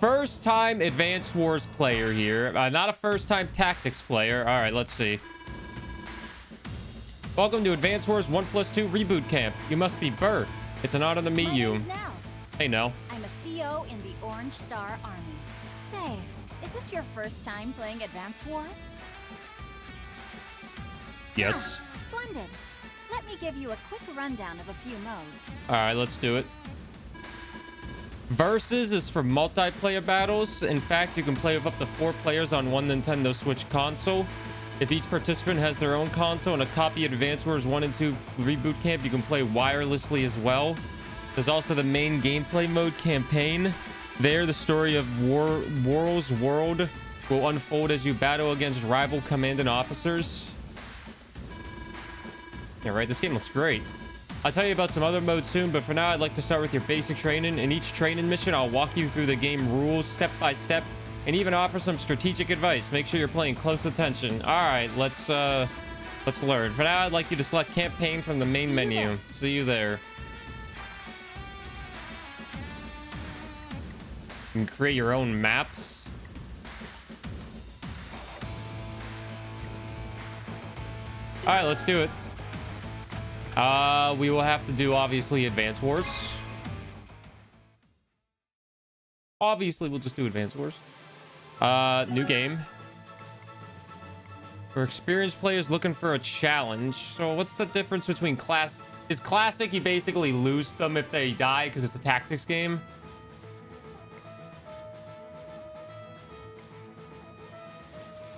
first time Advanced Wars player here. Not a first time Tactics player. All right, let's see. Welcome to Advanced Wars 1+2 Reboot Camp. You must be Burr. It's an honor to meet you. Hey, no. I'm a CO in the Orange Star Army. Say, is this your first time playing Advanced Wars? Yes. Ah, splendid. Let me give you a quick rundown of a few modes. All right, let's do it. Versus is for multiplayer battles. In fact, you can play with up to 4 players on one Nintendo Switch console. If each participant has their own console and a copy of Advanced Wars 1 and 2 Reboot Camp, you can play wirelessly as well. There's also the main gameplay mode Campaign. There, the story of War's World will unfold as you battle against rival commandant officers. Yeah, right, this game looks great. I'll tell you about some other modes soon, but for now, I'd like to start with your basic training. In each training mission, I'll walk you through the game rules step by step, and even offer some strategic advice. Make sure you're paying close attention. All right, let's learn. For now, I'd like you to select Campaign from the main menu. See you there. You can create your own maps. All right, let's do it. We will have to do, obviously, Advanced Wars. Obviously, we'll just do Advanced Wars. New game. For experienced players looking for a challenge. So what's the difference between class? Is classic, you basically lose them if they die because it's a tactics game?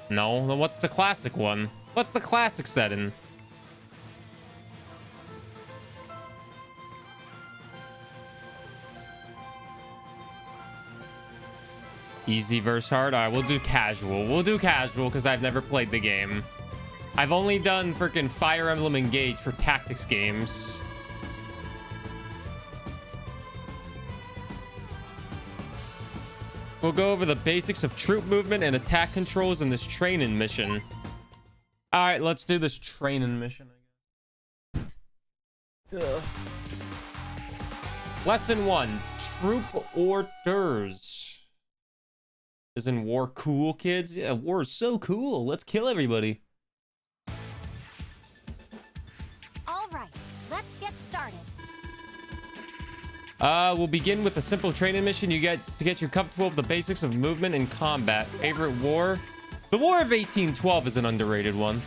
No, then what's the classic one? What's the classic setting? Easy versus hard. All right, we'll do casual. We'll do casual because I've never played the game. I've only done freaking Fire Emblem Engage for tactics games. We'll go over the basics of troop movement and attack controls in this training mission. All right, let's do this training mission. Ugh. Lesson 1. Troop orders. Isn't war cool, kids? Yeah, war is so cool. Let's kill everybody. All right, let's get started. We'll begin with a simple training mission you get to get you comfortable with the basics of movement and combat. Favorite war? The War of 1812 is an underrated one.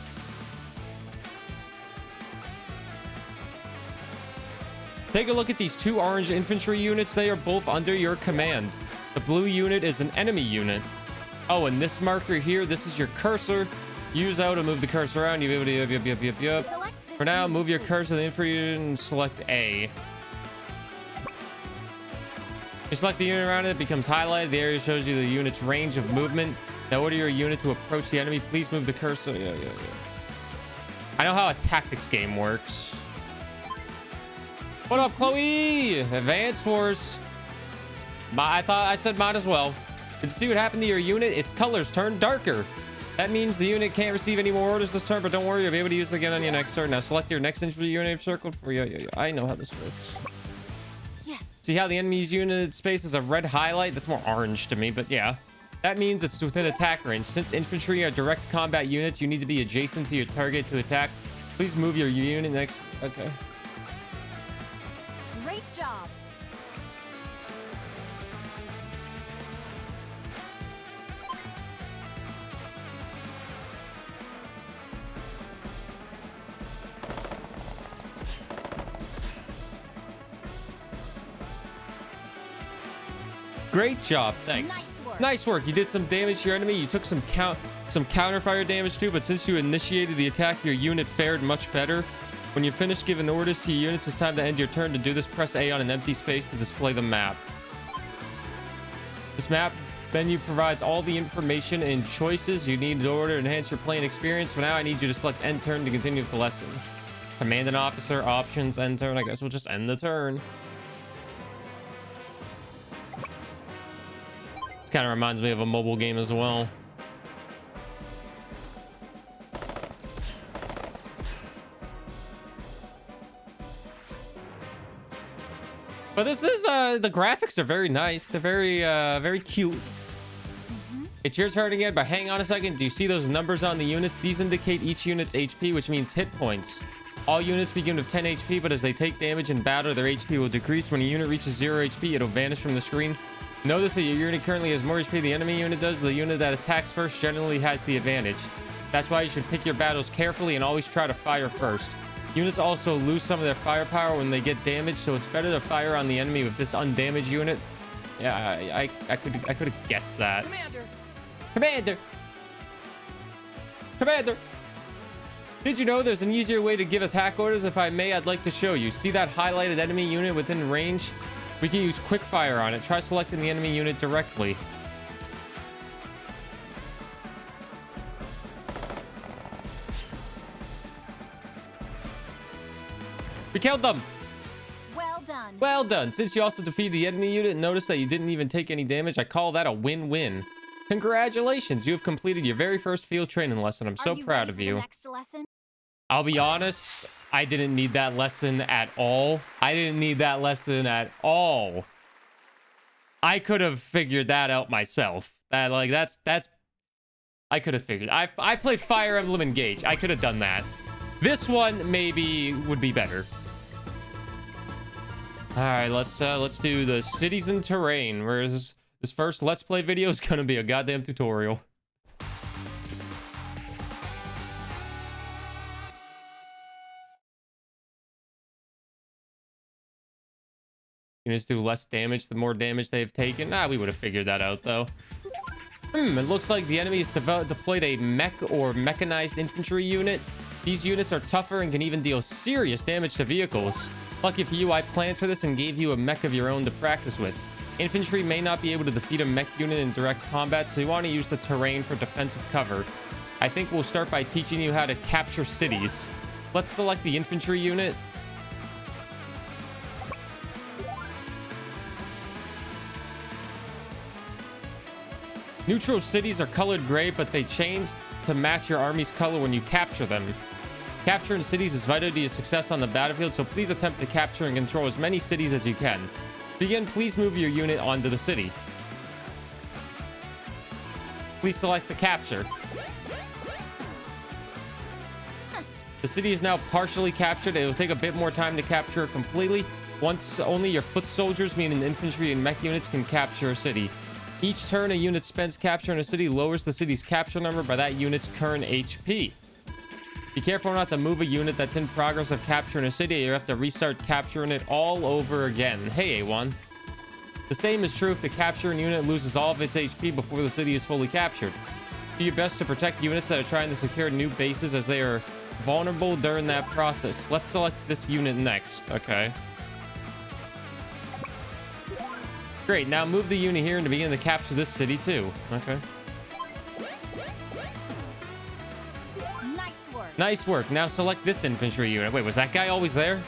Take a look at these 2 orange infantry units. They are both under your command. The blue unit is an enemy unit. Oh, and this marker here, this is your cursor. Use O to move the cursor around. For now, move your cursor to the infantry unit and select A. You select the unit around it, becomes highlighted. The area shows you the unit's range of movement. Now order your unit to approach the enemy. Please move the cursor. Yeah. I know how a tactics game works. What up, Chloe? Advanced Wars. I said might as well. Did you see what happened to your unit? Its colors turned darker. That means the unit can't receive any more orders this turn, but don't worry, you'll be able to use it again on your next turn. Now select your next infantry unit circled for you. I know how this works. Yes. See how the enemy's unit space is a red highlight? That's more orange to me, but yeah. That means it's within attack range. Since infantry are direct combat units, you need to be adjacent to your target to attack. Please move your unit next. Okay. Great job. Great job. Thanks. Nice work. You did some damage to your enemy. You took some counter fire damage too, but since you initiated the attack, your unit fared much better. When you're finished giving orders to your units, it's time to end your turn. To do this, press A on an empty space to display the map. This map menu provides all the information and choices you need in order to enhance your playing experience. For now, I need you to select end turn to continue with the lesson. Command an officer, options, end turn. I guess we'll just end the turn. Kind of reminds me of a mobile game as well. But this is the graphics are very nice. They're very cute. It's your turn again, but hang on a second. Do you see those numbers on the units? These indicate each unit's HP, which means hit points. All units begin with 10 HP, but as they take damage in battle, their HP will decrease. When a unit reaches 0 HP, it'll vanish from the screen. Notice that your unit currently has more HP than the enemy unit does. The unit that attacks first generally has the advantage. That's why you should pick your battles carefully and always try to fire first. Units also lose some of their firepower when they get damaged, so it's better to fire on the enemy with this undamaged unit. Yeah, I could have guessed that. Commander! Commander! Did you know there's an easier way to give attack orders? If I may, I'd like to show you. See that highlighted enemy unit within range? We can use quick fire on it. Try selecting the enemy unit directly. We killed them! Well done. Well done. Since you also defeated the enemy unit and noticed that you didn't even take any damage, I call that a win-win. Congratulations, you have completed your very first field training lesson. I'm so proud of you. Next lesson? I'll be honest, I didn't need that lesson at all. I didn't need that lesson at all. I could have figured that out myself. That's I could have figured. I played Fire Emblem Engage. I could have done that. This one maybe would be better. All right, let's do the cities and terrain. Whereas this first Let's Play video is gonna be a goddamn tutorial. Units do less damage the more damage they've taken. We would have figured that out though. It looks like the enemy has deployed a mech or mechanized infantry unit. These units are tougher and can even deal serious damage to vehicles. Lucky for you, I planned for this and gave you a mech of your own to practice with. Infantry may not be able to defeat a mech unit in direct combat, so you want to use the terrain for defensive cover. I think we'll start by teaching you how to capture cities. Let's select the infantry unit. Neutral cities are colored gray, but they change to match your army's color when you capture them. Capturing cities is vital to your success on the battlefield, so please attempt to capture and control as many cities as you can. Begin, please move your unit onto the city. Please select the capture. The city is now partially captured. It will take a bit more time to capture it completely. Once only your foot soldiers, meaning infantry and mech units, can capture a city. Each turn a unit spends capturing a city lowers the city's capture number by that unit's current HP. Be careful not to move a unit that's in progress of capturing a city. You have to restart capturing it all over again. Hey, A1. The same is true if the capturing unit loses all of its HP before the city is fully captured. Do your best to protect units that are trying to secure new bases, as they are vulnerable during that process. Let's select this unit next. Okay. Great, now move the unit here and begin to capture this city too. Okay. Nice work. Nice work. Now select this infantry unit. Wait, was that guy always there?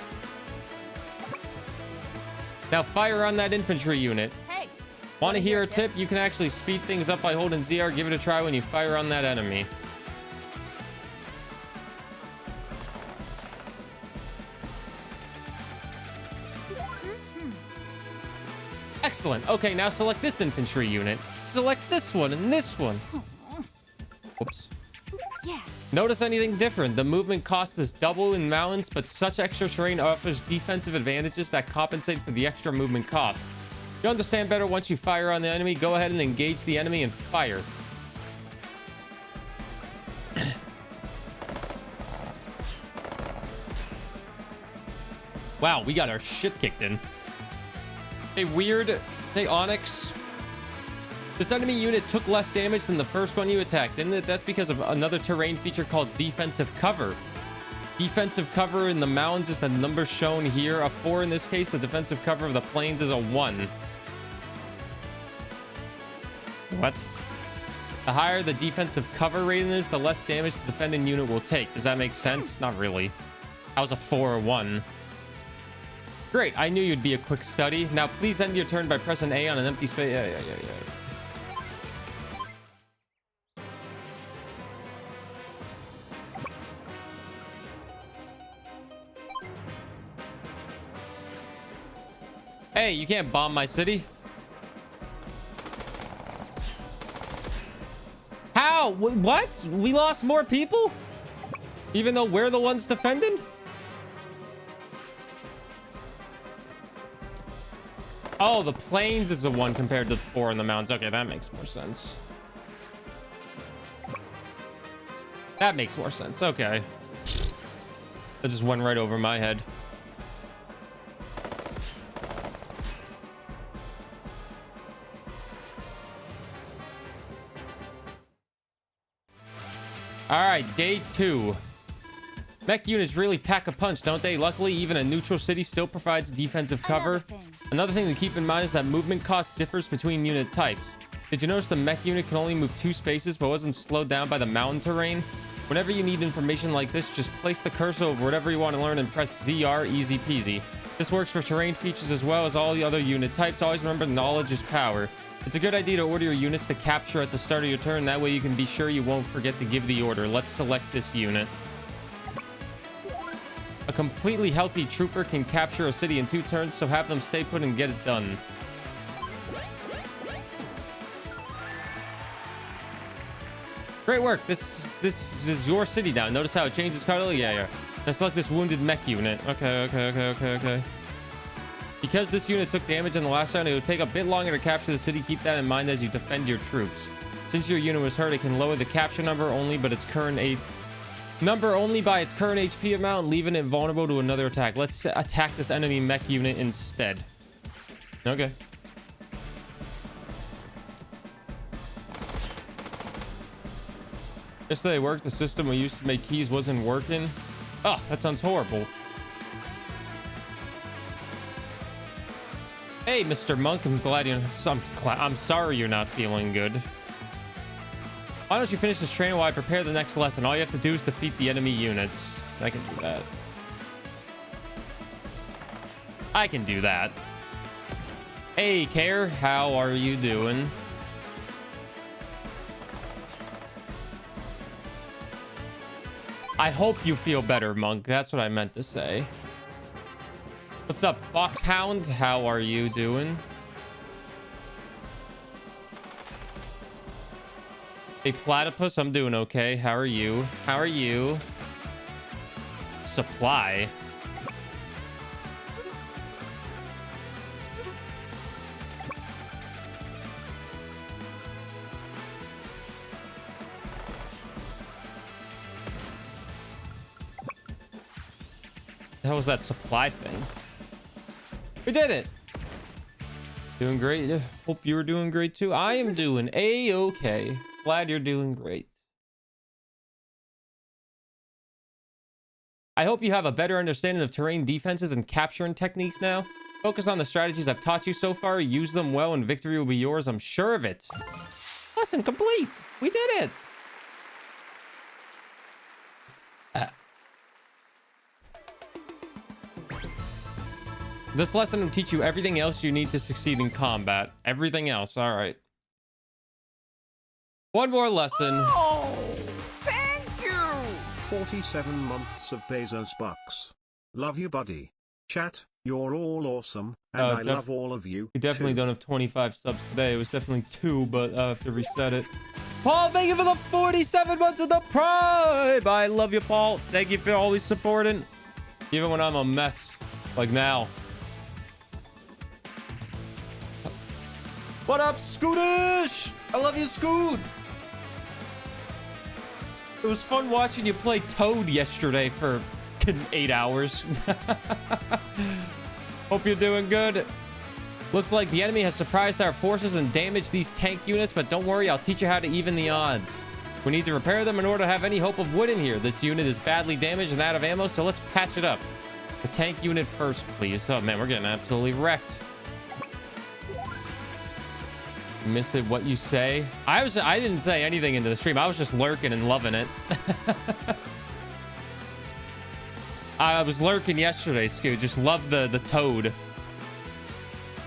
Now fire on that infantry unit. Hey. Want to hear a tip? You can actually speed things up by holding ZR. Give it a try when you fire on that enemy. Excellent. Okay, now select this infantry unit. Select this one and this one. Whoops. Yeah. Notice anything different? The movement cost is double in mountains, but such extra terrain offers defensive advantages that compensate for the extra movement cost. You'll understand better once you fire on the enemy. Go ahead and engage the enemy and fire. Wow, we got our shit kicked in. Hey, Onyx. This enemy unit took less damage than the first one you attacked, didn't it? That's because of another terrain feature called defensive cover. Defensive cover in the mountains is the number shown here. A 4 in this case. The defensive cover of the plains is a 1. What? The higher the defensive cover rating is, the less damage the defending unit will take. Does that make sense? Not really. That was a 4 or 1. Great, I knew you'd be a quick study. Now please end your turn by pressing A on an empty space. Yeah. Hey, you can't bomb my city. How? What? We lost more people? Even though we're the ones defending? Oh, the plains is the one compared to the 4 in the mountains. Okay, that makes more sense. That makes more sense. Okay. That just went right over my head. All right, day 2. Mech units really pack a punch, don't they? Luckily, even a neutral city still provides defensive cover. Another thing to keep in mind is that movement cost differs between unit types. Did you notice the mech unit can only move 2 spaces but wasn't slowed down by the mountain terrain? Whenever you need information like this, just place the cursor over whatever you want to learn and press ZR, easy peasy. This works for terrain features as well as all the other unit types. Always remember, knowledge is power. It's a good idea to order your units to capture at the start of your turn. That way you can be sure you won't forget to give the order. Let's select this unit. A completely healthy trooper can capture a city in 2 turns, so have them stay put and get it done. Great work. This is your city now. Notice how it changes color? Yeah. Now select this wounded mech unit. Okay. Because this unit took damage in the last round, it will take a bit longer to capture the city. Keep that in mind as you defend your troops. Since your unit was hurt, it can lower the capture number only by its current HP amount, leaving it vulnerable to another attack. Let's attack this enemy mech unit instead. Okay. Yesterday worked. The system we used to make keys wasn't working. Oh, that sounds horrible. Hey, Mr. Monk, I'm glad you... I'm sorry you're not feeling good. Why don't you finish this training while I prepare the next lesson? All you have to do is defeat the enemy units. I can do that. I can do that. Hey, Care, how are you doing? I hope you feel better, Monk. That's what I meant to say. What's up, Foxhound? How are you doing? Hey, Platypus, I'm doing okay. How are you? How are you? Supply. How was that supply thing? We did it. Doing great. Hope you were doing great too. I am doing a-okay. Glad you're doing great. I hope you have a better understanding of terrain defenses and capturing techniques now. Focus on the strategies I've taught you so far. Use them well and victory will be yours. I'm sure of it. Lesson complete. We did it. This lesson will teach you everything else you need to succeed in combat. Everything else. All right. One more lesson. Oh, thank you. 47 months of Bezos bucks. Love you, buddy. Chat, you're all awesome, and I love all of you. We definitely don't have 25 subs today. It was definitely 2, but I have to reset it. Paul, thank you for the 47 months with the Prime. I love you, Paul. Thank you for always supporting, even when I'm a mess, like now. What up, Scootish? I love you, Scoot. It was fun watching you play Toad yesterday for 8 hours. Hope you're doing good. Looks like the enemy has surprised our forces and damaged these tank units, but don't worry, I'll teach you how to even the odds. We need to repair them in order to have any hope of winning here. This unit is badly damaged and out of ammo, so let's patch it up. The tank unit first, please. Oh man, we're getting absolutely wrecked. Miss it what you say. I didn't say anything into the stream. I was just lurking and loving it. I was lurking yesterday, Scoot. Just love the Toad.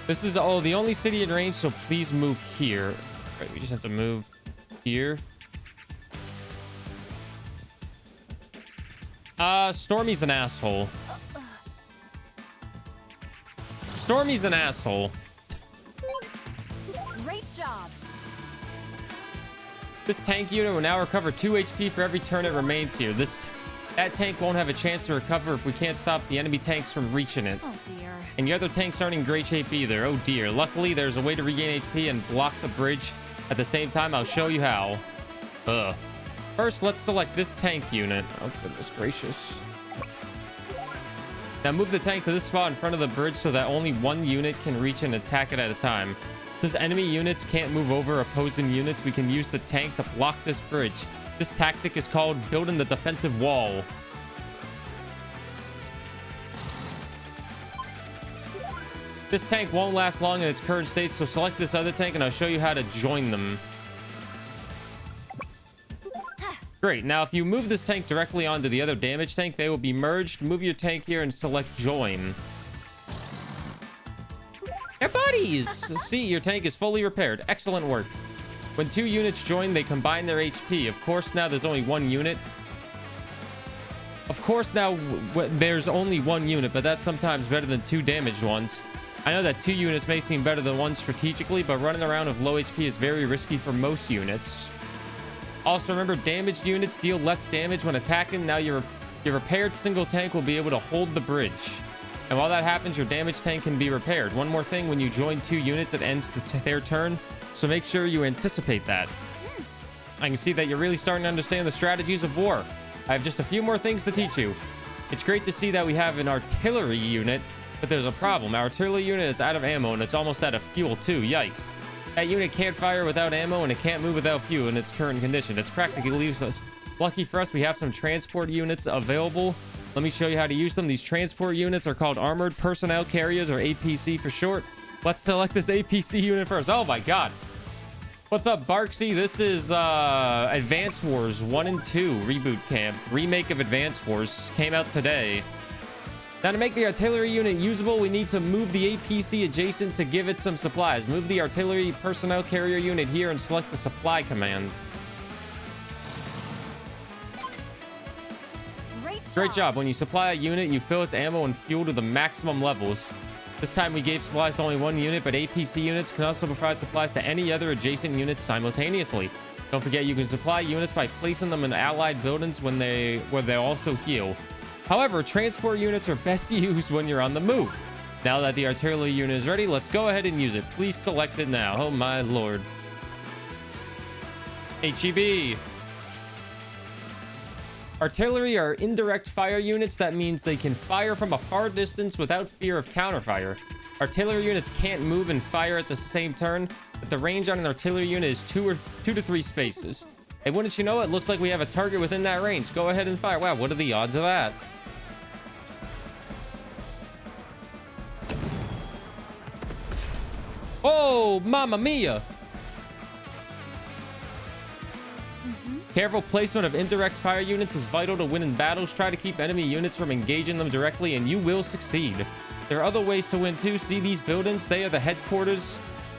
This is the only city in range, so please move here. Right, we just have to move here. Stormy's an asshole. Stormy's an asshole. Great job. This tank unit will now recover 2 HP for every turn it remains here. That tank won't have a chance to recover if we can't stop the enemy tanks from reaching it. Oh dear. And your other tanks aren't in great shape either. Oh dear. Luckily, there's a way to regain HP and block the bridge at the same time. I'll show you how. First, let's select this tank unit. Oh, goodness gracious. Now move the tank to this spot in front of the bridge so that only one unit can reach and attack it at a time. Since enemy units can't move over opposing units, we can use the tank to block this bridge. This tactic is called building the defensive wall. This tank won't last long in its current state, so select this other tank and I'll show you how to join them. Great. Now, if you move this tank directly onto the other damage tank, they will be merged. Move your tank here and select join. They're buddies! See, your tank is fully repaired. Excellent work. When 2 units join, they combine their HP. Of course, now there's only 1 unit. Of course, now there's only 1 unit, but that's sometimes better than 2 damaged ones. I know that 2 units may seem better than 1 strategically, but running around with low HP is very risky for most units. Also, remember, damaged units deal less damage when attacking. Now your repaired single tank will be able to hold the bridge. And while that happens, your damaged tank can be repaired. One more thing, when you join 2 units, it ends their turn. So make sure you anticipate that. I can see that you're really starting to understand the strategies of war. I have just a few more things to teach you. It's great to see that we have an artillery unit, but there's a problem. Our artillery unit is out of ammo and it's almost out of fuel too. Yikes. That unit can't fire without ammo and it can't move without fuel in its current condition. It's practically useless. Lucky for us, we have some transport units available. Let me show you how to use them. These transport units are called Armored Personnel Carriers, or APC for short. Let's select this APC unit first. Oh my god. What's up, Barksy? This is Advance Wars 1 and 2 Reboot Camp. Remake of Advance Wars. Came out today. Now, to make the artillery unit usable, we need to move the APC adjacent to give it some supplies. Move the artillery personnel carrier unit here and select the supply command. Great job. When you supply a unit, you fill its ammo and fuel to the maximum levels. This time we gave supplies to only 1 unit, but APC units can also provide supplies to any other adjacent units simultaneously. Don't forget, you can supply units by placing them in allied buildings where they also heal. However, transport units are best used when you're on the move. Now that the artillery unit is ready, let's go ahead and use it. Please select it now. Oh my lord. HEB. Artillery are indirect fire units. That means they can fire from a far distance without fear of counterfire. Artillery units can't move and fire at the same turn, but the range on an artillery unit is 2 to 3 spaces. Hey, wouldn't you know it? Looks like we have a target within that range. Go ahead and fire. Wow, what are the odds of that? Oh, mamma mia! Careful placement of indirect fire units is vital to win in battles. Try to keep enemy units from engaging them directly, and you will succeed. There are other ways to win too. See these buildings? They are the headquarters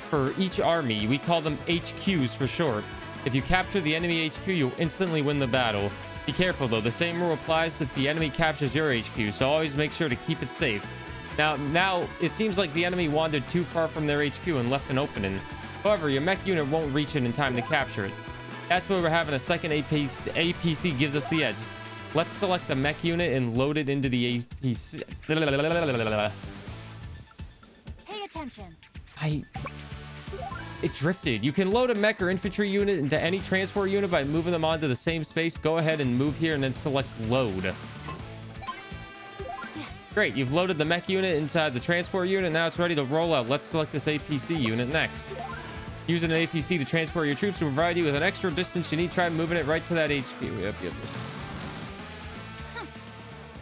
for each army. We call them HQs for short. If you capture the enemy HQ, you'll instantly win the battle. Be careful though. The same rule applies if the enemy captures your HQ, so always make sure to keep it safe. Now it seems like the enemy wandered too far from their HQ and left an opening. However, your mech unit won't reach it in time to capture it. That's where we're having a second APC gives us the edge. Let's select the mech unit and load it into the APC. Pay attention. It drifted. You can load a mech or infantry unit into any transport unit by moving them onto the same space. Go ahead and move here and then select load. Yes. Great. You've loaded the mech unit inside the transport unit. Now it's ready to roll out. Let's select this APC unit next. Using an APC to transport your troops will provide you with an extra distance you need. Try moving it right to that HQ. Yep.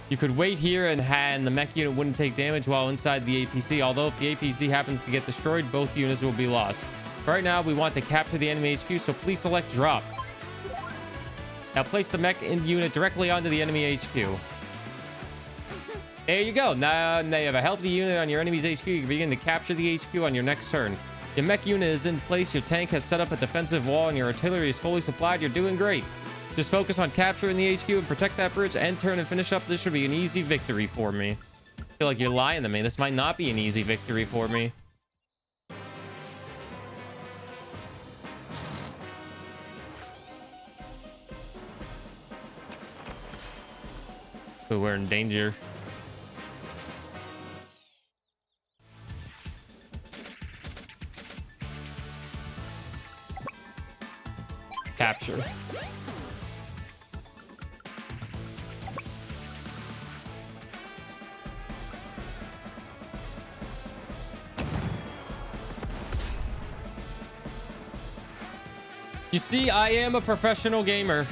You could wait here and the mech unit wouldn't take damage while inside the APC. Although if the APC happens to get destroyed, both units will be lost. Right now, we want to capture the enemy HQ, so please select drop. Now place the mech unit directly onto the enemy HQ. There you go. Now you have a healthy unit on your enemy's HQ. You can begin to capture the HQ on your next turn. Your mech unit is in place, your tank has set up a defensive wall, and your artillery is fully supplied. You're doing great. Just focus on capturing the HQ and protect that bridge. End turn and finish up. This should be an easy victory for me. feel like you're lying to me. This might not be an easy victory for me. But we're in danger. Capture. You see, I am a professional gamer.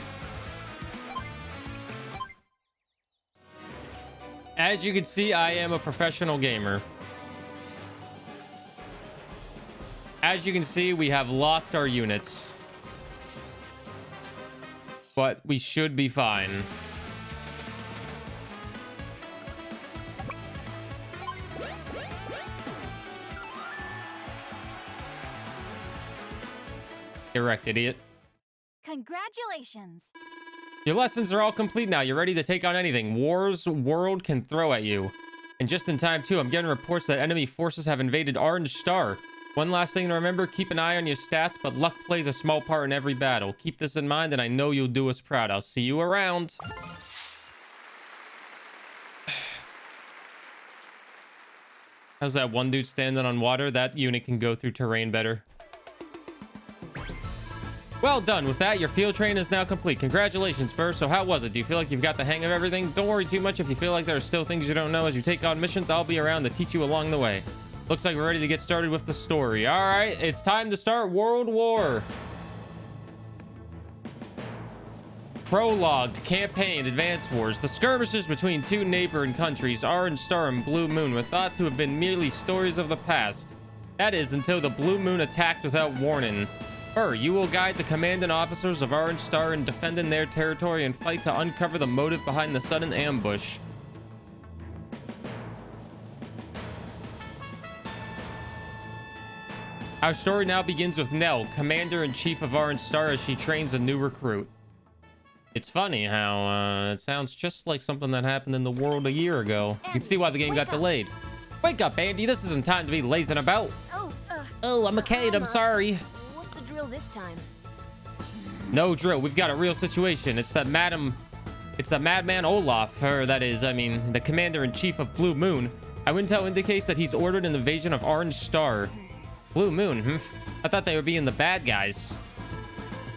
As you can see, I am a professional gamer. As you can see, we have lost our units. But we should be fine. Correct, idiot. Congratulations. Your lessons are all complete now. You're ready to take on anything War's world can throw at you. And just in time, too. I'm getting reports that enemy forces have invaded Orange Star. One last thing to remember, keep an eye on your stats, but luck plays a small part in every battle. Keep this in mind, and I know you'll do us proud. I'll see you around. How's that one dude standing on water? That unit can go through terrain better. Well done. With that, your field train is now complete. Congratulations, Burr. So how was it? Do you feel like you've got the hang of everything? Don't worry too much if you feel like there are still things you don't know. As you take on missions, I'll be around to teach you along the way. Looks like we're ready to get started with the story. All right, it's time to start World War. Prologue, Campaign, Advanced Wars. The skirmishes between two neighboring countries, Orange Star and Blue Moon, were thought to have been merely stories of the past. That is, until the Blue Moon attacked without warning. Burr, you will guide the command and officers of Orange Star in defending their territory and fight to uncover the motive behind the sudden ambush. Our story now begins with Nell, Commander-in-Chief of Orange Star, as she trains a new recruit. It's funny how it sounds just like something that happened in the world a year ago. You can see why the game got delayed. Wake up, Andy. This isn't time to be lazing about. Oh, I'm a kid. I'm sorry. What's the drill this time? No drill. We've got a real situation. It's that madman Olaf, or that is, I mean, the Commander-in-Chief of Blue Moon. Our intel indicates that he's ordered an invasion of Orange Star. Blue Moon? I thought they were being the bad guys.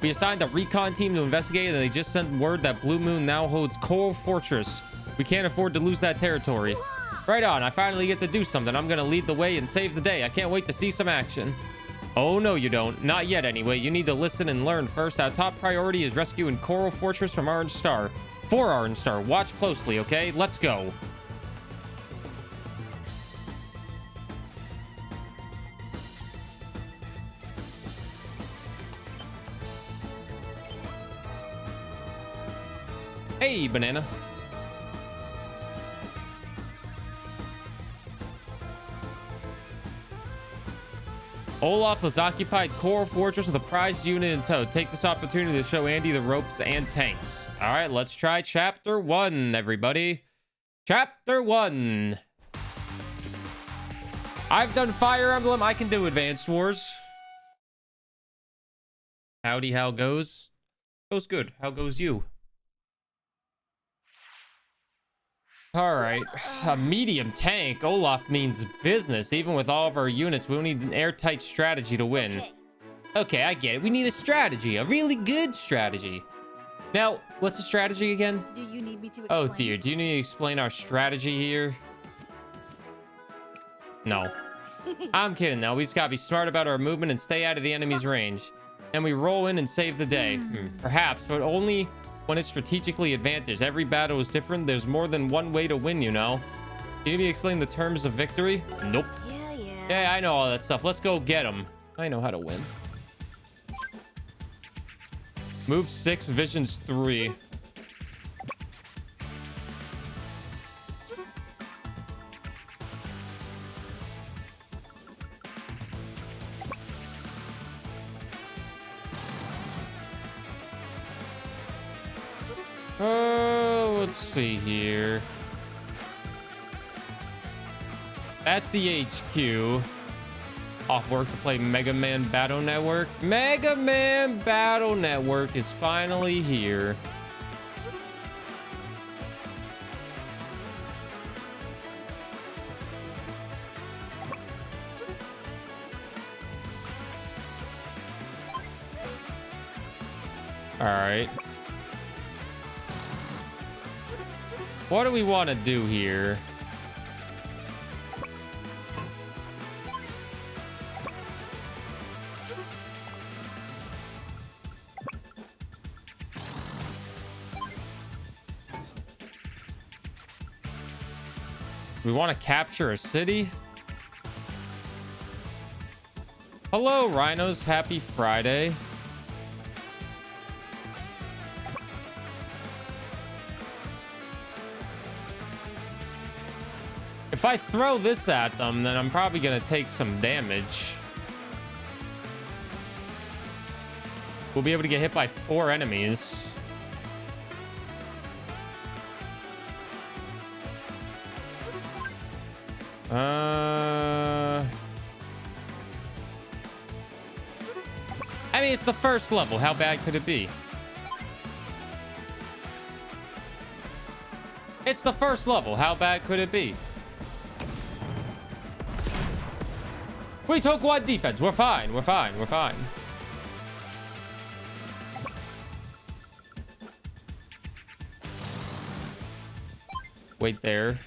We assigned a recon team to investigate, and they just sent word that Blue Moon now holds Coral Fortress. We can't afford to lose that territory. Right on, I finally get to do something. I'm gonna lead the way and save the day. I can't wait to see some action. Oh, no, you don't. Not yet, anyway. You need to listen and learn first. Our top priority is rescuing Coral Fortress from Orange Star. For Orange Star. Watch closely, okay? Let's go. Hey, banana. Olaf has occupied Coral Fortress with a prized unit in tow. Take this opportunity to show Andy the ropes and tanks. All right, let's try Chapter 1, everybody. Chapter 1. I've done Fire Emblem. I can do Advanced Wars. Howdy, how goes? Goes good. How goes you? All right, a medium tank. Olaf means business. Even with all of our units, we'll need an airtight strategy to win. Okay, I get it. We need a strategy, a really good strategy. Now, what's the strategy again? Do you need me to explain? Oh dear, do you need to explain our strategy here? No. I'm kidding now. We just gotta be smart about our movement and stay out of the enemy's range. And we roll in and save the day. Perhaps, but only when it's strategically advantaged. Every battle is different. There's more than one way to win, you know. Do you need me to explain the terms of victory? Nope. Yeah, I know all that stuff. Let's go get them. I know how to win. Move 6, visions 3. Let's see here. That's the HQ. Off work to play Mega Man Battle Network. Mega Man Battle Network is finally here. All right. What do we want to do here? We want to capture a city? Hello, rhinos. Happy Friday. If I throw this at them, then I'm probably going to take some damage. We'll be able to get hit by 4 enemies. I mean, it's the first level. How bad could it be? It's the first level. How bad could it be? We took 1 defense. We're fine. We're fine. We're fine. Wait there.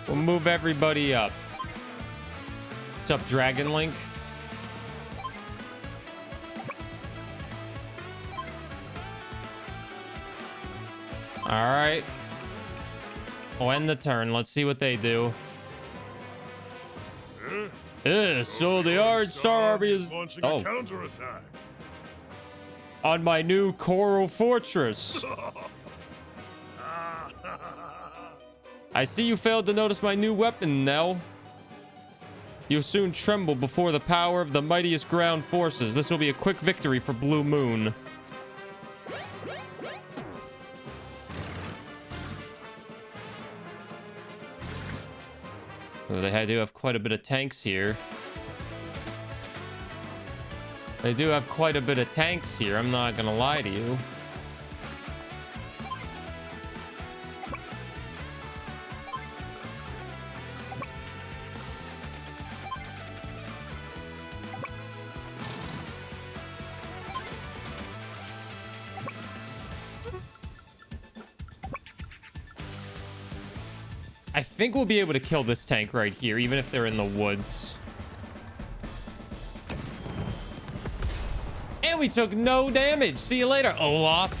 We'll move everybody up. What's up, Dragon Link? All right. We'll end the turn. Let's see what they do. So the Iron Star Army is launching a counterattack on my new Coral Fortress. I see you failed to notice my new weapon, Nell. You'll soon tremble before the power of the mightiest ground forces. This will be a quick victory for Blue Moon. Oh, they do have quite a bit of tanks here. They do have quite a bit of tanks here. I'm not gonna lie to you. I think we'll be able to kill this tank right here, even if they're in the woods. And we took no damage. See you later, Olaf.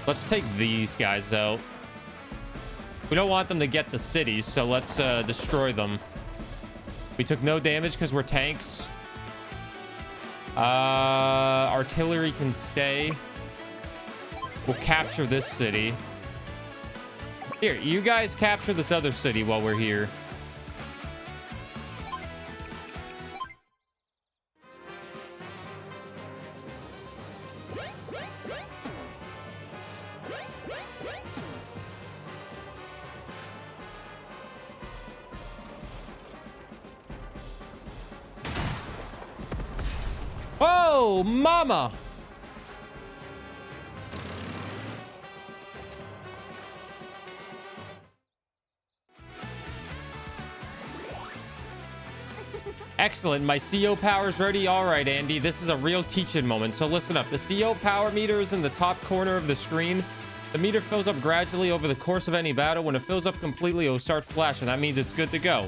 Let's take these guys out. We don't want them to get the cities, so let's destroy them. We took no damage because we're tanks. Artillery can stay. We'll capture this city. Here, you guys capture this other city while we're here. Oh, mama! Excellent. My CO power's ready. All right, Andy. This is a real teaching moment. So listen up. The CO power meter is in the top corner of the screen. The meter fills up gradually over the course of any battle. When it fills up completely, it will start flashing. That means it's good to go.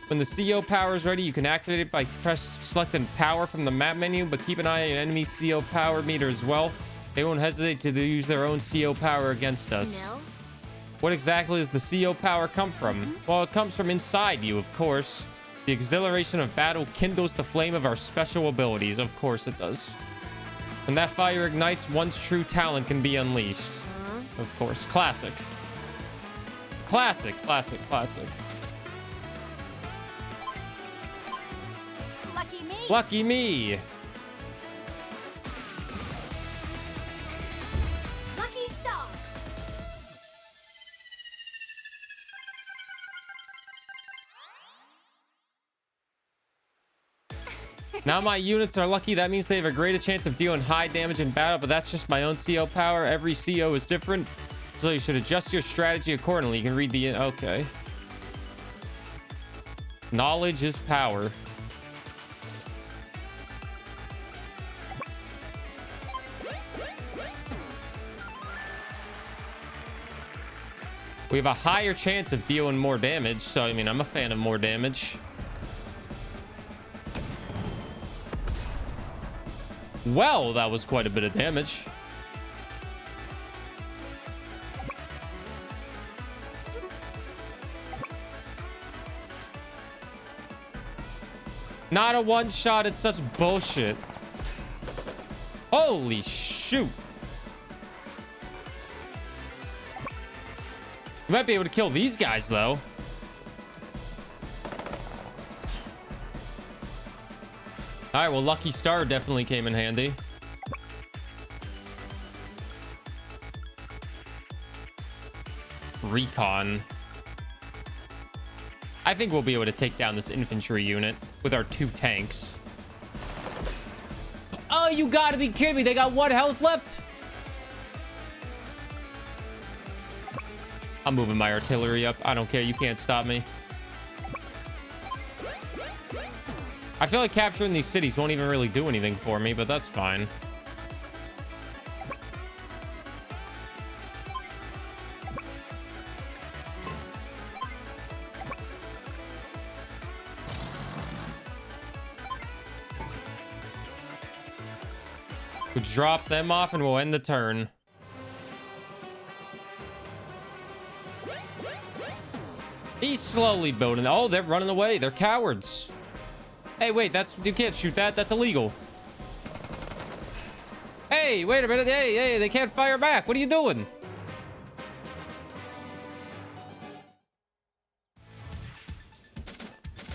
When the CO power is ready, you can activate it by selecting power from the map menu, but keep an eye on your enemy CO power meter as well. They won't hesitate to use their own CO power against us. No? What exactly does the CO power come from? Well, it comes from inside you, of course. The exhilaration of battle kindles the flame of our special abilities. Of course it does. When that fire ignites, one's true talent can be unleashed. Of course. Classic. Classic, classic, classic. Lucky me. Lucky me. Lucky star. Now my units are lucky. That means they have a greater chance of dealing high damage in battle, but that's just my own CO power. Every CO is different, so you should adjust your strategy accordingly. You can read the... Okay. Knowledge is power. We have a higher chance of dealing more damage, so I mean, I'm a fan of more damage. Well, that was quite a bit of damage. Not a one shot. It's such bullshit. Holy shoot. We might be able to kill these guys, though. All right, well, Lucky Star definitely came in handy. Recon. I think we'll be able to take down this infantry unit with our 2 tanks. Oh, you gotta be kidding me. They got 1 health left? I'm moving my artillery up. I don't care. You can't stop me. I feel like capturing these cities won't even really do anything for me, but that's fine. We'll drop them off and we'll end the turn. He's slowly building. Oh, they're running away. They're cowards. Hey, wait, you can't shoot that. That's illegal. Hey, wait a minute. Hey, they can't fire back. What are you doing?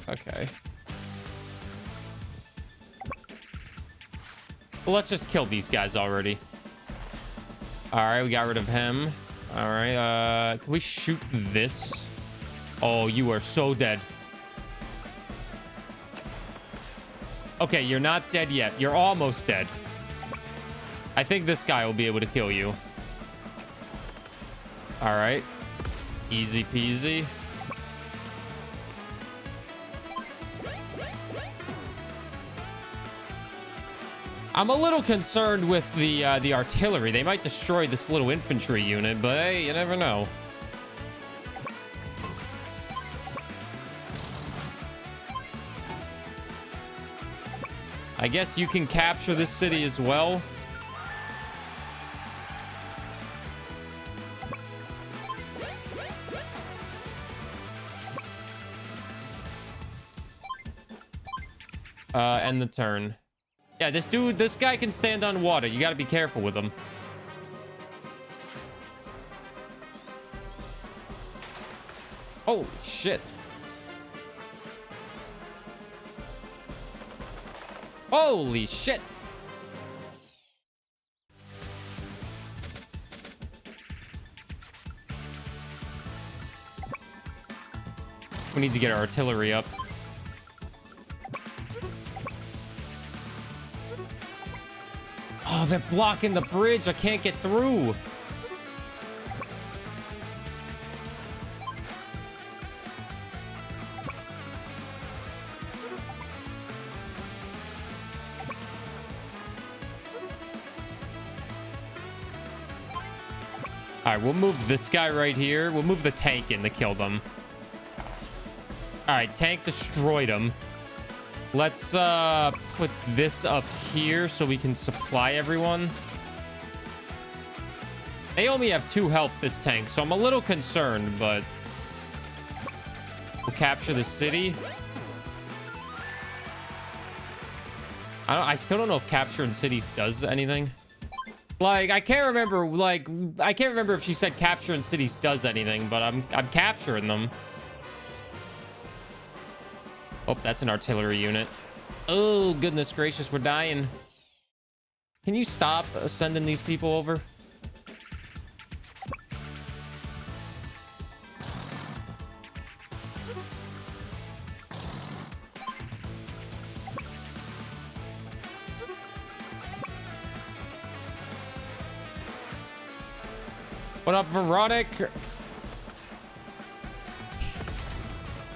Okay. Well, let's just kill these guys already. All right, we got rid of him. All right, can we shoot this? Oh, you are so dead. Okay, you're not dead yet. You're almost dead. I think this guy will be able to kill you. All right. Easy peasy. I'm a little concerned with the artillery. They might destroy this little infantry unit, but hey, you never know. I guess you can capture this city as well. End the turn. Yeah, this guy can stand on water. You gotta be careful with him. Holy shit. Holy shit. We need to get our artillery up. Oh, they're blocking the bridge. I can't get through. All right, we'll move this guy right here. We'll move the tank in to kill them. All right, tank destroyed him. Let's put this up here so we can supply everyone. They only have 2 health, this tank, so I'm a little concerned, but we'll capture the city. I still don't know if capturing cities does anything. Like, I can't remember. Like, I can't remember if she said capturing cities does anything, but I'm capturing them. Oh, that's an artillery unit. Oh, goodness gracious, we're dying. Can you stop sending these people over? What up, Veronica?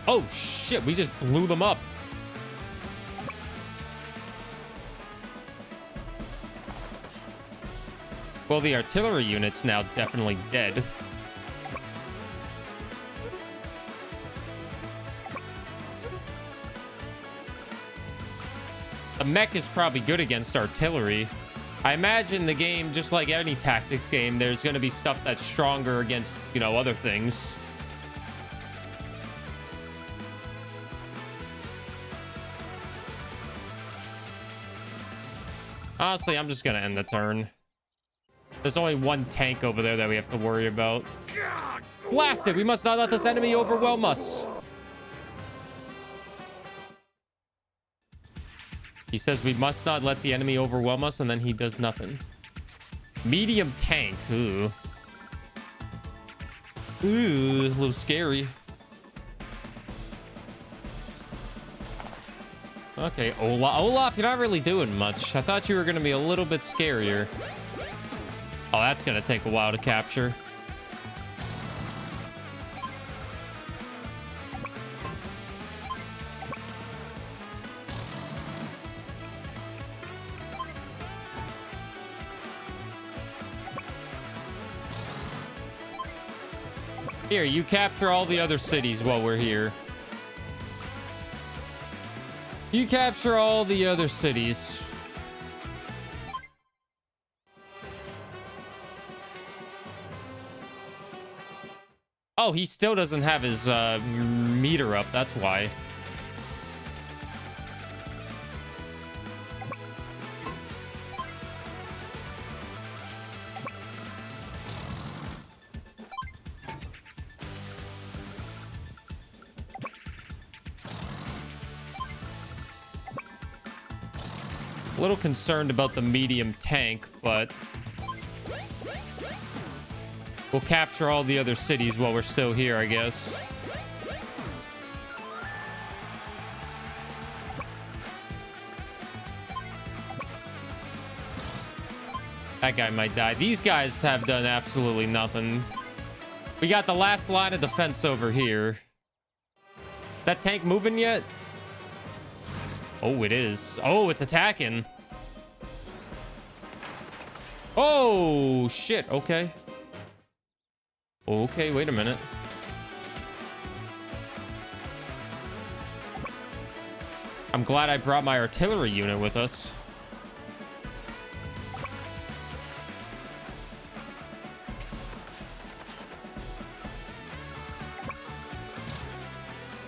Oh, shit. We just blew them up. Well, the artillery unit's now definitely dead. The mech is probably good against artillery. I imagine the game, just like any tactics game, there's going to be stuff that's stronger against, you know, other things. Honestly, I'm just going to end the turn. There's only one tank over there that we have to worry about. Blast it! We must not let this enemy overwhelm us. He says we must not let the enemy overwhelm us, and then he does nothing. Medium tank. Ooh. Ooh, a little scary. Okay, Olaf, you're not really doing much. I thought you were going to be a little bit scarier. Oh, that's going to take a while to capture. Here, you capture all the other cities while we're here. You capture all the other cities. Oh, he still doesn't have his meter up. That's why. A little concerned about the medium tank, but we'll capture all the other cities while we're still here, I guess. That guy might die. These guys have done absolutely nothing. We got the last line of defense over here. Is that tank moving yet? Oh, it is. Oh, it's attacking. Oh, shit. Okay. Okay, wait a minute. I'm glad I brought my artillery unit with us.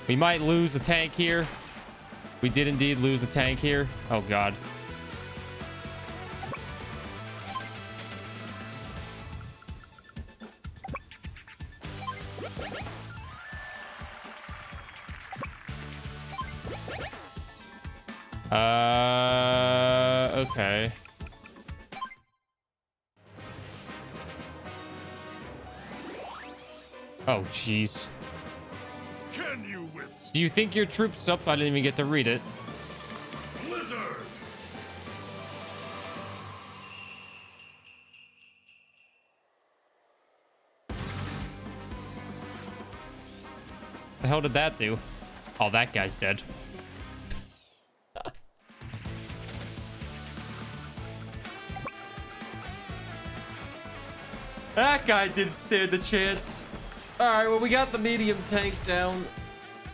We might lose a tank here. We did indeed lose a tank here. Oh, God. Okay. Oh, jeez. Do you think your troops up? I didn't even get to read it. Blizzard. The hell did that do? Oh, that guy's dead. That guy didn't stand a chance. All right, well, we got the medium tank down,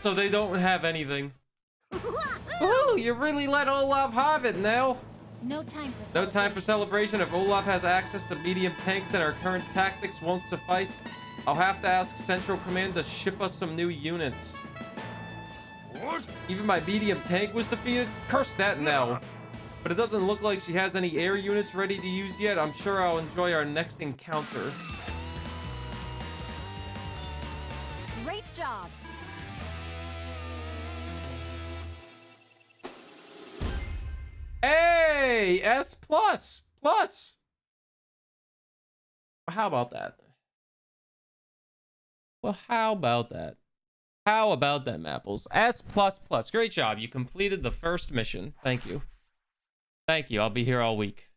so they don't have anything. Ooh, you really let Olaf have it now. No time for celebration. No time for celebration. If Olaf has access to medium tanks, then our current tactics won't suffice. I'll have to ask Central Command to ship us some new units. What? Even my medium tank was defeated? Curse that now. but it doesn't look like she has any air units ready to use yet. I'm sure I'll enjoy our next encounter. Great job. Hey, S plus. How about that? Well, how about that? How about them apples? S plus plus. Great job. You completed the first mission. Thank you. Thank you. I'll be here all week.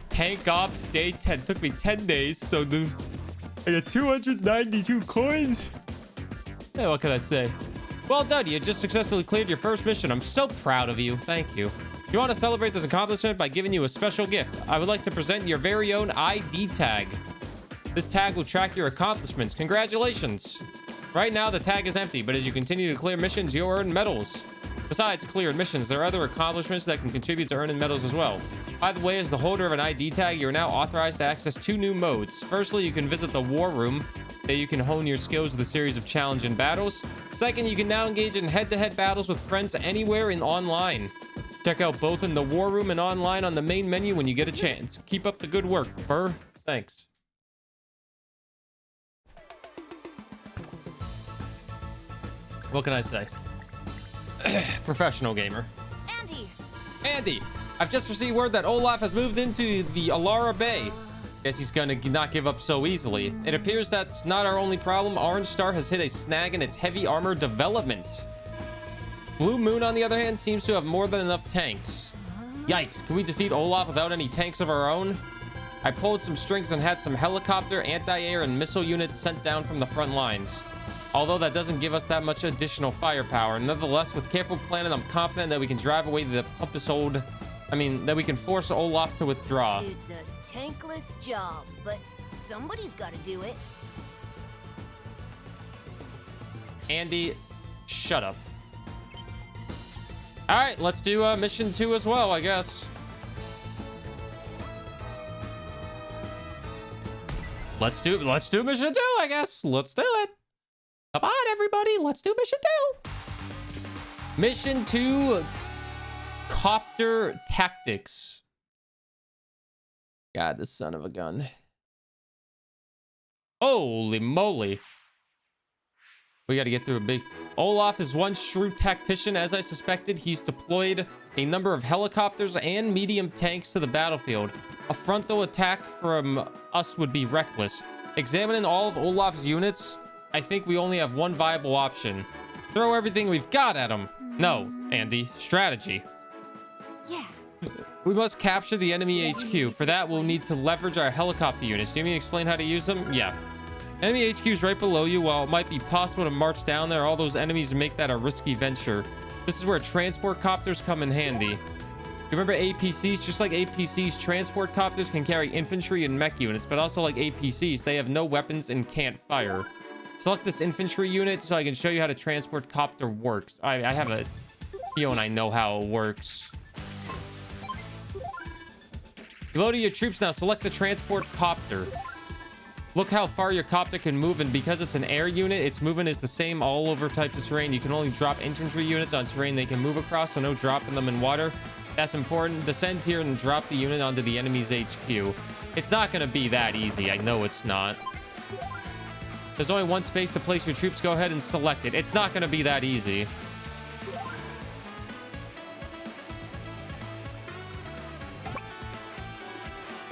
Tank Ops Day 10. Took me 10 days, so I got 292 coins. Hey, what can I say? Well done. You just successfully cleared your first mission. I'm so proud of you. Thank you. You want to celebrate this accomplishment by giving you a special gift. I would like to present your very own ID tag. This tag will track your accomplishments. Congratulations. Right now, the tag is empty, but as you continue to clear missions, you'll earn medals. Besides cleared missions, there are other accomplishments that can contribute to earning medals as well. By the way, as the holder of an ID tag, you're now authorized to access 2 new modes. Firstly, you can visit the War Room. There you can hone your skills with a series of challenge and battles. Second, you can now engage in head-to-head battles with friends anywhere in online. Check out both in the War Room and online on the main menu when you get a chance. Keep up the good work, Burr. Thanks. What can I say? Professional gamer. Andy, I've just received word that Olaf has moved into the Alara Bay. Guess he's gonna not give up so easily. It appears that's not our only problem. Orange Star has hit a snag in its heavy armor development. Blue Moon, on the other hand, seems to have more than enough tanks. Yikes, can we defeat Olaf without any tanks of our own? I pulled some strings and had some helicopter, anti-air, and missile units sent down from the front lines. Although that doesn't give us that much additional firepower. Nonetheless, with careful planning, I'm confident that we can drive away the that we can force Olaf to withdraw. It's a tankless job, but somebody's got to do it. Andy, shut up. All right, let's do mission 2 as well, I guess. Let's do mission 2, I guess. Let's do it. Come on, everybody. Let's do mission 2. Mission 2, Copter Tactics. God, the son of a gun. Holy moly. We got to get through a big... Olaf is one shrewd tactician. As I suspected, he's deployed a number of helicopters and medium tanks to the battlefield. A frontal attack from us would be reckless. Examining all of Olaf's units, I think we only have one viable option. Throw everything we've got at him. No, Andy. Strategy. Yeah. We must capture the enemy HQ. For that, we'll need to leverage our helicopter units. Do you mean explain how to use them? Yeah. Enemy HQ is right below you. While it might be possible to march down there, all those enemies make that a risky venture. This is where transport copters come in handy. You remember APCs? Just like APCs, transport copters can carry infantry and mech units, but also like APCs, they have no weapons and can't fire. Select this infantry unit so I can show you how the transport copter works. I have a feeling I know how it works. You loaded your troops now. Select the transport copter. Look how far your copter can move, and because it's an air unit, its movement is the same all over types of terrain. You can only drop infantry units on terrain they can move across, so no dropping them in water. That's important. Descend here and drop the unit onto the enemy's HQ. It's not going to be that easy. I know it's not. There's only one space to place your troops. Go ahead and select it. It's not going to be that easy.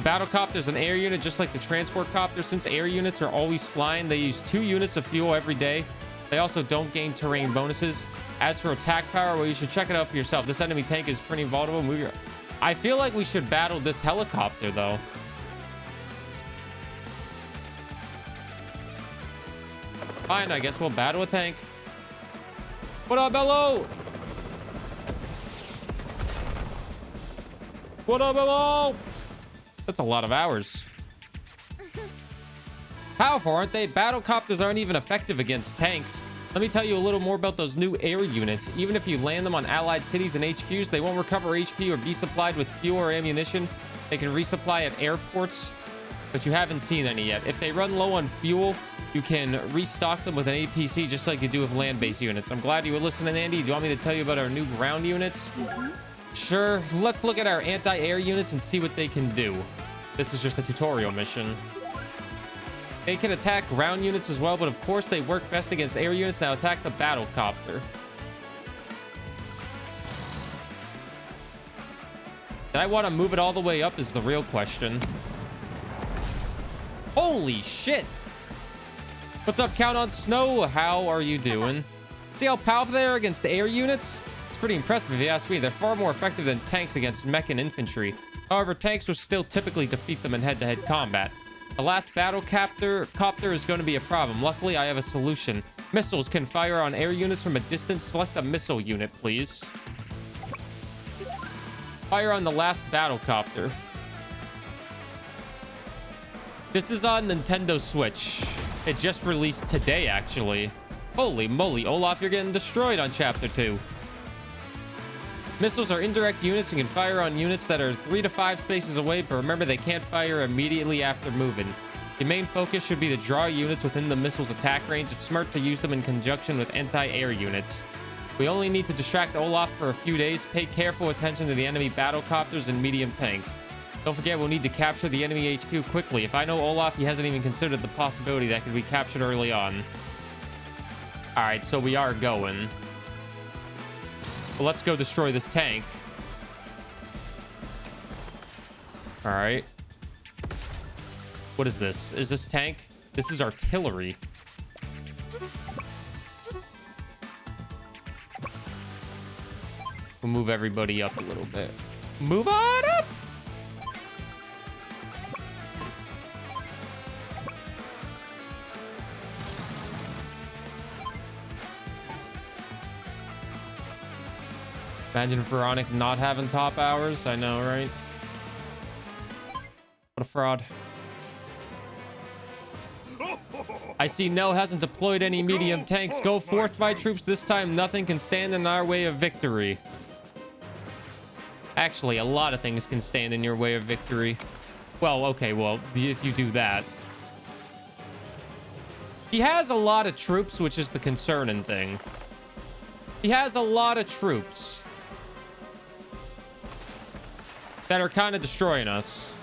Battlecopter is an air unit just like the transport copter. Since air units are always flying, they use 2 units of fuel every day. They also don't gain terrain bonuses. As for attack power, well, you should check it out for yourself. This enemy tank is pretty vulnerable. Move your... I feel like we should battle this helicopter, though. Fine, I guess we'll battle a tank. What up, Bello? What up, Bello? That's a lot of hours. Powerful, aren't they? Battlecopters aren't even effective against tanks. Let me tell you a little more about those new air units. Even if you land them on allied cities and HQs, they won't recover HP or be supplied with fuel or ammunition. They can resupply at airports. but you haven't seen any yet. If they run low on fuel, you can restock them with an APC just like you do with land-based units. I'm glad you were listening, Andy. Do you want me to tell you about our new ground units? Sure. Let's look at our anti-air units and see what they can do. This is just a tutorial mission. They can attack ground units as well, but of course they work best against air units. Now attack the battle copter. Did I want to move it all the way up is the real question. Holy shit! What's up, Count on Snow? How are you doing? See how powerful they are against air units? It's pretty impressive if you ask me. They're far more effective than tanks against mech and infantry. However, tanks will still typically defeat them in head-to-head combat. The last battle copter is going to be a problem. Luckily, I have a solution. Missiles can fire on air units from a distance. Select a missile unit, please. Fire on the last battle copter. This is on Nintendo Switch. It just released today, actually. Holy moly, Olaf, you're getting destroyed on Chapter 2. Missiles are indirect units and can fire on units that are 3 to 5 spaces away, but remember they can't fire immediately after moving. The main focus should be to draw units within the missile's attack range. It's smart to use them in conjunction with anti-air units. We only need to distract Olaf for a few days. Pay careful attention to the enemy battle copters and medium tanks. Don't forget, we'll need to capture the enemy HQ quickly. If I know Olaf, he hasn't even considered the possibility that could be captured early on. All right, so we are going. Well, let's go destroy this tank. All right. What is this? Is this tank? This is artillery. We'll move everybody up a little bit. Move on up! Imagine Veronic not having top hours. I know, right? What a fraud. I see Nell hasn't deployed any medium tanks. Go forth, my troops. This time, nothing can stand in our way of victory. Actually, a lot of things can stand in your way of victory. Well, okay, well, if you do that. He has a lot of troops, which is the concerning thing. He has a lot of troops that are kind of destroying us.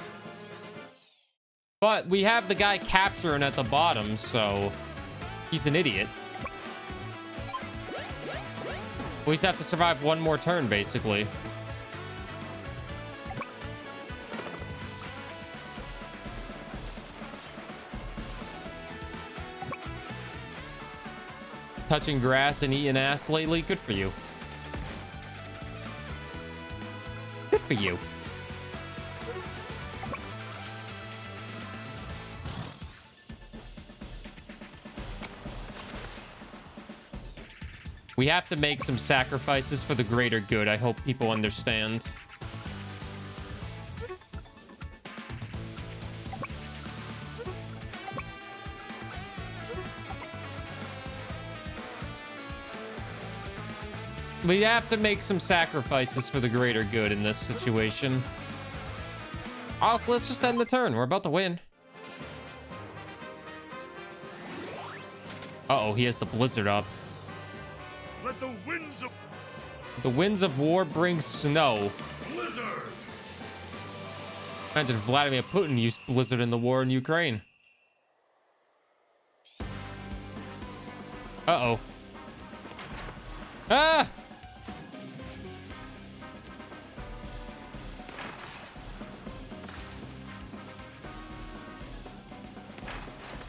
But we have the guy capturing at the bottom, so he's an idiot. We just have to survive one more turn, basically. Touching grass and eating ass lately? Good for you. Good for you. We have to make some sacrifices for the greater good. I hope people understand. We have to make some sacrifices for the greater good in this situation. Also, let's just end the turn. We're about to win. Uh-oh, he has the blizzard up. Let the winds of war bring snow. blizzard. Imagine if Vladimir Putin used blizzard in the war in Ukraine. Uh-oh. Ah!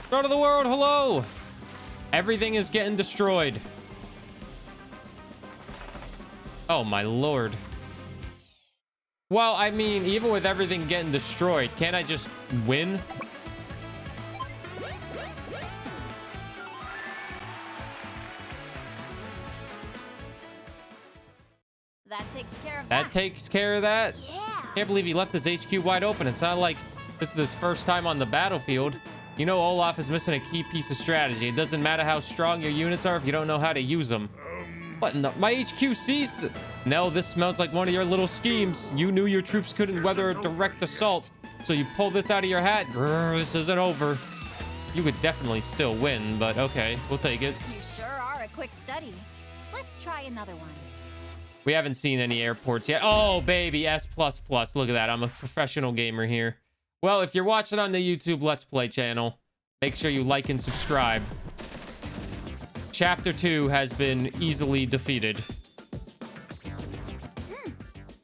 Front of the world, hello! Everything is getting destroyed. Oh my lord. Well, I mean, even with everything getting destroyed, can't I just win? That takes care of That takes care of that. Yeah. Can't believe he left his HQ wide open. It's not like this is his first time on the battlefield. You know Olaf is missing a key piece of strategy. It doesn't matter how strong your units are if you don't know how to use them. What in the... My HQ seized... No, this smells like one of your little schemes. You knew your troops couldn't weather a direct assault. So you pull this out of your hat. Grr, this isn't over. You could definitely still win, but okay, we'll take it. You sure are a quick study. Let's try another one. We haven't seen any airports yet. Oh, baby, S++. Look at that. I'm a professional gamer here. Well, if you're watching on the YouTube Let's Play channel, make sure you like and subscribe. Chapter 2 has been easily defeated.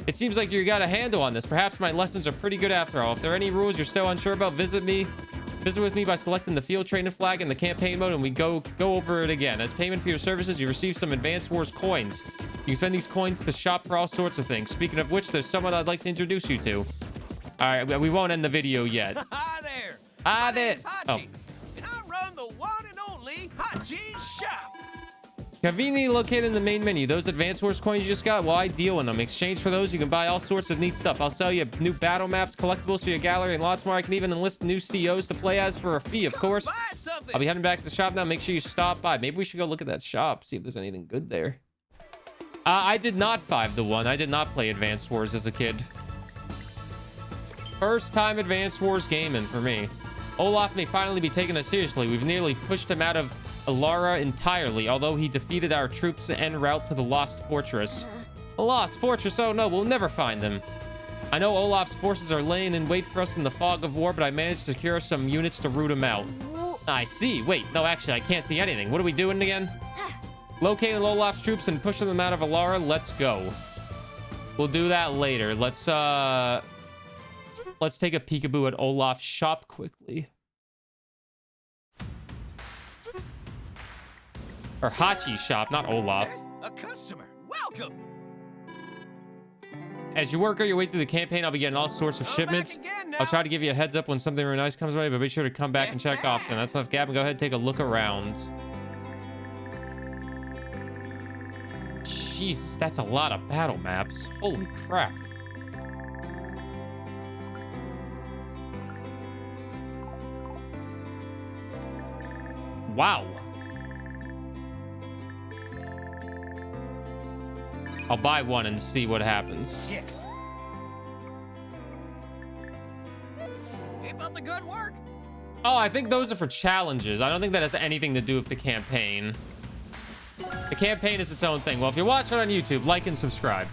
It seems like you got a handle on this. Perhaps my lessons are pretty good after all. If there are any rules you're still unsure about, visit with me by selecting the field training flag in the campaign mode, and we go over it again. As payment for your services, you receive some Advanced Wars coins. You can spend these coins to shop for all sorts of things. Speaking of which, there's someone I'd like to introduce you to. All right, we won't end the video yet. Hi there. Hi there. Hachi, Oh. and I run the one and only HACHI'S shop. Conveniently located in the main menu. Those Advanced Wars coins you just got, well, I deal in them. In exchange for those, you can buy all sorts of neat stuff. I'll sell you new battle maps, collectibles for your gallery, and lots more. I can even enlist new COs to play as for a fee, of course. Buy something. I'll be heading back to the shop now. Make sure you stop by. Maybe we should go look at that shop, see if there's anything good there. I did not 5-1. I did not play Advanced Wars as a kid. First time Advanced Wars gaming for me. Olaf may finally be taken us seriously. We've nearly pushed him out of Alara entirely, although he defeated our troops en route to the Lost Fortress. The Lost Fortress? Oh no, we'll never find them. I know Olaf's forces are laying in wait for us in the fog of war, but I managed to secure some units to root him out. I see. Wait, no, actually, I can't see anything. What are we doing again? Locating Olaf's troops and pushing them out of Alara. Let's go. We'll do that later. Let's take a peekaboo at Olaf's shop quickly. Or Hachi's shop, not Olaf. A customer. Welcome. As you work your way through the campaign, I'll be getting all sorts of shipments. I'll try to give you a heads up when something really nice comes away, but be sure to come back and check often. That's enough, Gavin. Go ahead and take a look around. Jesus, that's a lot of battle maps. Holy crap. Wow. I'll buy one and see what happens. Yes. Keep up the good work. Oh, I think those are for challenges. I don't think that has anything to do with the campaign. The campaign is its own thing. Well, if you're watching on YouTube, like and subscribe.